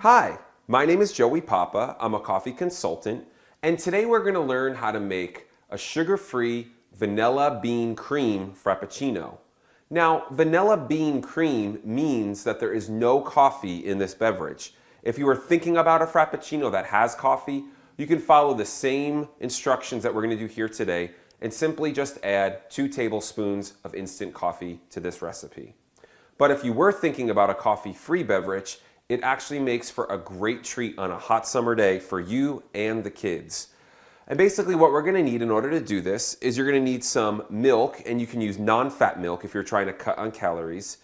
Hi, my name is Joey Papa. I'm a coffee consultant, and today we're going to learn how to make a sugar-free vanilla bean cream frappuccino. Now, vanilla bean cream means that there is no coffee in this beverage. If you are thinking about a frappuccino that has coffee, you can follow the same instructions that we're going to do here today and simply just add 2 tablespoons of instant coffee to this recipe. But if you were thinking about a coffee-free beverage, it actually makes for a great treat on a hot summer day for you and the kids. And basically what we're going to need in order to do this is you're going to need some milk, and you can use non-fat milk if you're trying to cut on calories.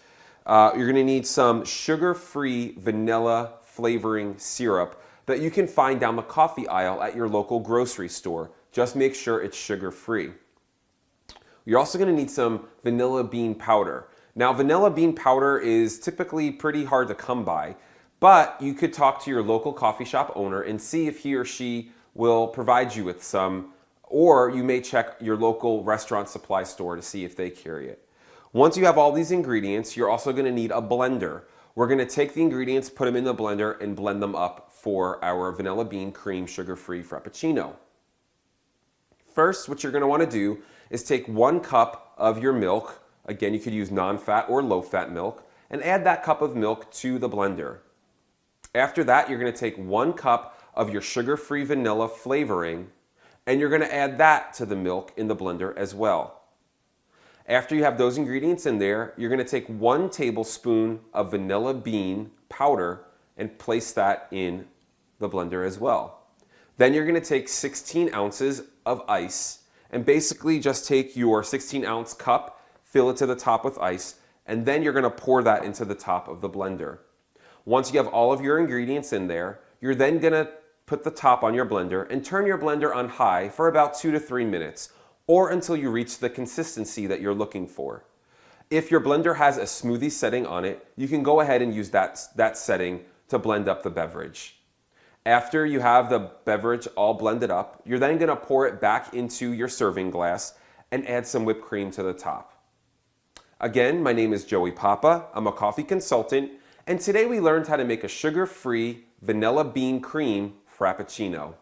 You're going to need some sugar-free vanilla flavoring syrup that you can find down the coffee aisle at your local grocery store. Just make sure it's sugar-free. You're also going to need some vanilla bean powder. Now, vanilla bean powder is typically pretty hard to come by, but you could talk to your local coffee shop owner and see if he or she will provide you with some, or you may check your local restaurant supply store to see if they carry it. Once you have all these ingredients, you're also going to need a blender. We're going to take the ingredients, put them in the blender, and blend them up for our vanilla bean cream sugar-free frappuccino. First, what you're going to want to do is take 1 cup of your milk. Again, you could use non-fat or low-fat milk, and add that cup of milk to the blender. After that, you're going to take 1 cup of your sugar-free vanilla flavoring, and you're going to add that to the milk in the blender as well. After you have those ingredients in there, you're going to take 1 tablespoon of vanilla bean powder and place that in the blender as well. Then you're going to take 16 ounces of ice, and basically just take your 16-ounce cup, fill it to the top with ice, and then you're going to pour that into the top of the blender. Once you have all of your ingredients in there, you're then going to put the top on your blender and turn your blender on high for about 2 to 3 minutes, or until you reach the consistency that you're looking for. If your blender has a smoothie setting on it, you can go ahead and use that setting to blend up the beverage. After you have the beverage all blended up, you're then going to pour it back into your serving glass and add some whipped cream to the top. Again, my name is Joey Papa. I'm a coffee consultant, and today we learned how to make a sugar-free vanilla bean cream frappuccino.